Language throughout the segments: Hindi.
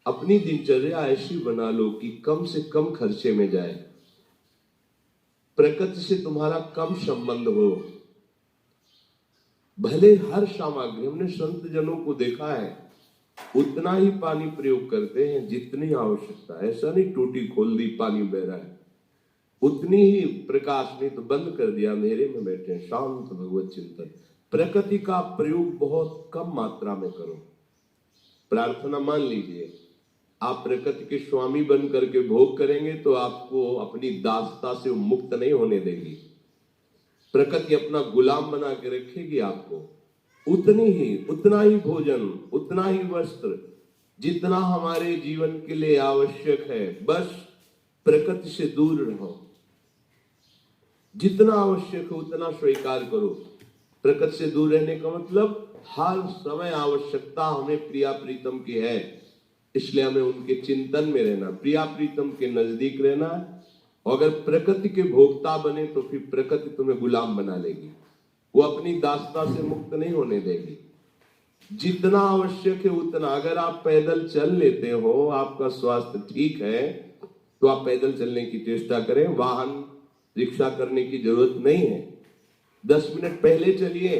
अपनी दिनचर्या ऐसी बना लो कि कम से कम खर्चे में जाए, प्रकृति से तुम्हारा कम संबंध हो। भले हर सामग्री, हमने संत जनों को देखा है उतना ही पानी प्रयोग करते हैं जितनी आवश्यकता है। ऐसा नहीं टूटी खोल दी पानी बह रहा है, उतनी ही प्रकाश, नहीं तो बंद कर दिया, अंधेरे में बैठे शांत भगवत चिंतन। प्रकृति का प्रयोग बहुत कम मात्रा में करो। प्रार्थना मान लीजिए आप प्रकृति के स्वामी बन करके भोग करेंगे तो आपको अपनी दासता से मुक्त नहीं होने देगी। प्रकृति अपना गुलाम बना के रखेगी आपको। उतना ही भोजन, उतना ही वस्त्र, जितना हमारे जीवन के लिए आवश्यक है, बस प्रकृति से दूर रहो। जितना आवश्यक है उतना स्वीकार करो। प्रकृति से दूर रहने का मतलब हर समय आवश्यकता हमें प्रिया प्रीतम की है, इसलिए हमें उनके चिंतन में रहना, प्रिया प्रीतम के नजदीक रहना है। अगर प्रकृति के भोक्ता बने तो फिर प्रकृति तुम्हें गुलाम बना लेगी, वो अपनी दासता से मुक्त नहीं होने देगी। जितना आवश्यक है उतना। अगर आप पैदल चल लेते हो, आपका स्वास्थ्य ठीक है, तो आप पैदल चलने की चेष्टा करें। वाहन रिक्शा करने की जरूरत नहीं है। 10 मिनट पहले चलिए,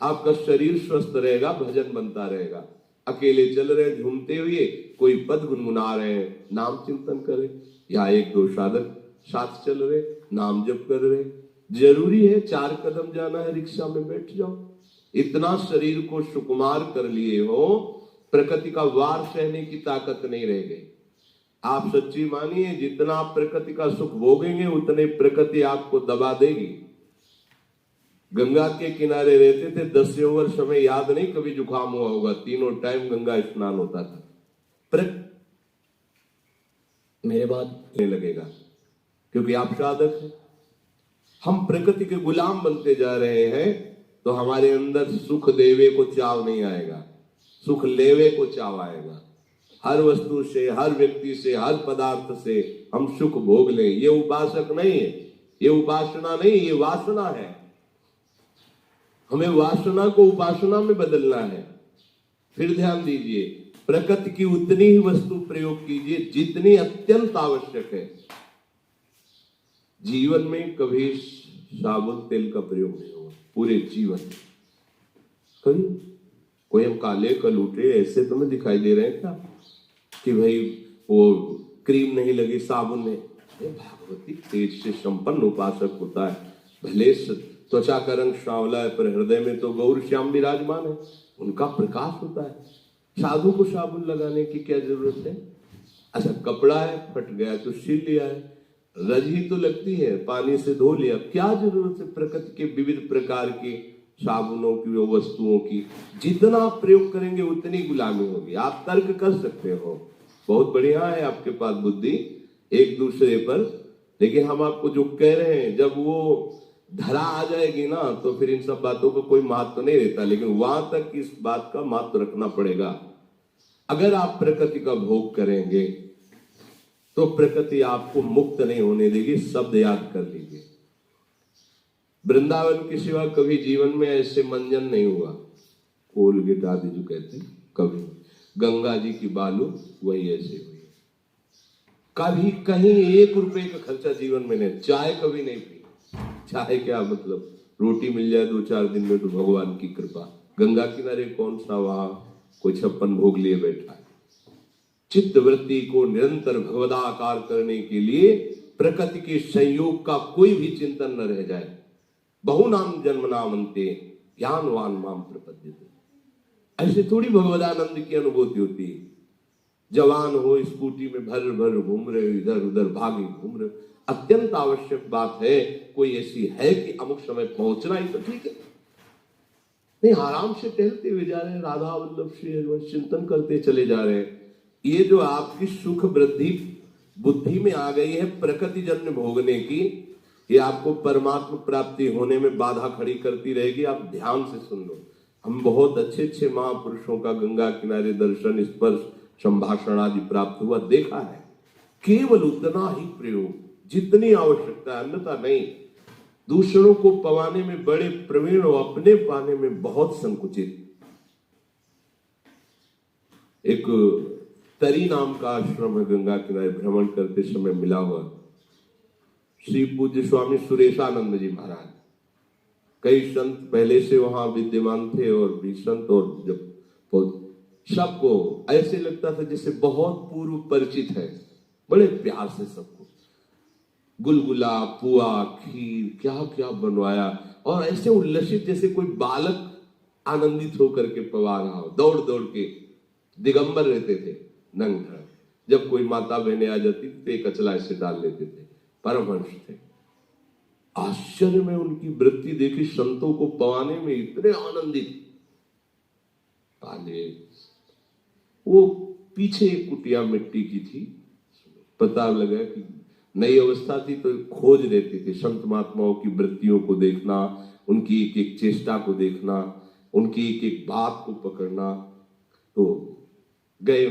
आपका शरीर स्वस्थ रहेगा, भजन बनता रहेगा। अकेले चल रहे झूमते हुए, कोई पद गुनगुना रहे हैं, नाम चिंतन करें, या 1-2 साधक साथ चल रहे, नाम जप कर रहे। जरूरी है 4 कदम जाना है, रिक्शा में बैठ जाओ। इतना शरीर को सुकुमार कर लिए हो, प्रकृति का वार सहने की ताकत नहीं रह गई। आप सच्ची मानिए, जितना आप प्रकृति का सुख भोगेंगे उतने प्रकृति आपको दबा देगी। गंगा के किनारे रहते थे, 10 वर्ष हमें याद नहीं कभी जुकाम हुआ होगा, तीनों टाइम गंगा स्नान होता था। मेरे बात नहीं लगेगा क्योंकि आप साधक हैं। हम प्रकृति के गुलाम बनते जा रहे हैं तो हमारे अंदर सुख देवे को चाव नहीं आएगा, सुख लेवे को चाव आएगा। हर वस्तु से, हर व्यक्ति से, हर पदार्थ से हम सुख भोग लें। ये उपासक नहीं है, ये उपासना नहीं, ये वासना है। हमें वासना को उपासना में बदलना है। फिर ध्यान दीजिए, प्रकृति की उतनी ही वस्तु प्रयोग कीजिए जितनी अत्यंत आवश्यक है। जीवन में कभी साबुन तेल का प्रयोग नहीं होगा, पूरे जीवन। कभी कोई हम काले कलूटे ऐसे तुम्हें दिखाई दे रहे हैं क्या कि भाई वो क्रीम नहीं लगी, साबुन नहीं? भगवती तेज से संपन्न उपासक होता है। भले त्वचा का रंग सांवला है पर हृदय में तो गौर श्याम विराजमान है, उनका प्रकाश होता है। साधु को साबुन लगाने की क्या जरूरत है? अच्छा, कपड़ा है फट गया तो सिल लिया है, रजी तो लगती है, पानी से धो लिया, क्या जरूरत है प्रकृति के विविध प्रकार की साबुनों की, वस्तुओं की? जितना आप प्रयोग करेंगे उतनी गुलामी होगी। आप तर्क कर सकते हो, बहुत बढ़िया है आपके पास बुद्धि एक दूसरे पर, लेकिन हम आपको जो कह रहे हैं जब वो धरा आ जाएगी ना तो फिर इन सब बातों का कोई महत्व तो नहीं रहता, लेकिन वहां तक इस बात का महत्व रखना पड़ेगा। अगर आप प्रकृति का भोग करेंगे तो प्रकृति आपको मुक्त नहीं होने देगी। शब्द याद कर लीजिए, वृंदावन के सिवा कभी जीवन में ऐसे मंजन नहीं हुआ। कोलगेट आदि जो कहते हैं, कभी गंगा जी की बालू वही ऐसे हुई। कभी कहीं 1 रुपए का खर्चा जीवन में नहीं। चाय कभी नहीं पी। चाहे क्या मतलब, रोटी मिल जाए 2-4 दिन में तो भगवान की कृपा। गंगा किनारे कौन सा वहां कोई 56 भोग लिए बैठा है? चित्त वृत्ति को निरंतर भगवदाकार करने के लिए प्रकृति के संयोग का कोई भी चिंतन न रह जाए। बहुनाम जन्मनामन्ते ज्ञानवान माम प्रपद्यते। ऐसे थोड़ी भगवदानंद की अनुभूति होती है। जवान हो, स्कूटी में भर भर घूम रहे, इधर उधर भागे घूम रहे, अत्यंत आवश्यक बात है कोई ऐसी है कि अमुक समय पहुंचना ही तो ठीक है। नहीं, आराम से टहलते हुए जा रहे हैं, राधा वल्लभ श्री हरिवंश चिंतन करते चले जा रहे हैं। ये जो आपकी सुख वृद्धि बुद्धि में आ गई है प्रकृति जन्य भोगने की, ये आपको परमात्मा प्राप्ति होने में बाधा खड़ी करती रहेगी। आप ध्यान से सुन लो। हम बहुत अच्छे अच्छे महापुरुषों का गंगा किनारे दर्शन, स्पर्श, संभाषण आदि प्राप्त हुआ, देखा है। केवल उतना ही प्रयोग जितनी आवश्यकता है, अन्यथा नहीं। दूसरों को पवाने में बड़े प्रवीण और अपने पाने में बहुत संकुचित। एक तरी नाम का आश्रम है गंगा किनारे, भ्रमण करते समय मिला हुआ श्री पूज्य स्वामी सुरेशानंद जी महाराज। कई संत पहले से वहां विद्यमान थे और भी संत, और जब सबको ऐसे लगता था जैसे बहुत पूर्व परिचित है, बड़े प्यार से सबको गुलगुला, पुआ, खीर क्या क्या बनवाया, और ऐसे उल्लसित जैसे कोई बालक आनंदित होकर के पवा रहा हो। दौड़ दौड़ के दिगंबर रहते थे, नंग। जब कोई माता बहने आ जाती तो एक अचला ऐसे डाल लेते थे। परमहंस थे। आश्चर्य में उनकी वृत्ति देखी, संतों को पवाने में इतने आनंदित। पाले वो पीछे एक कुटिया मिट्टी की थी, पता लगा कि नई अवस्था थी तो खोज रहते थे संत महात्माओं की वृत्तियों को देखना, उनकी एक एक चेष्टा को देखना, उनकी एक एक बात को पकड़ना। तो गए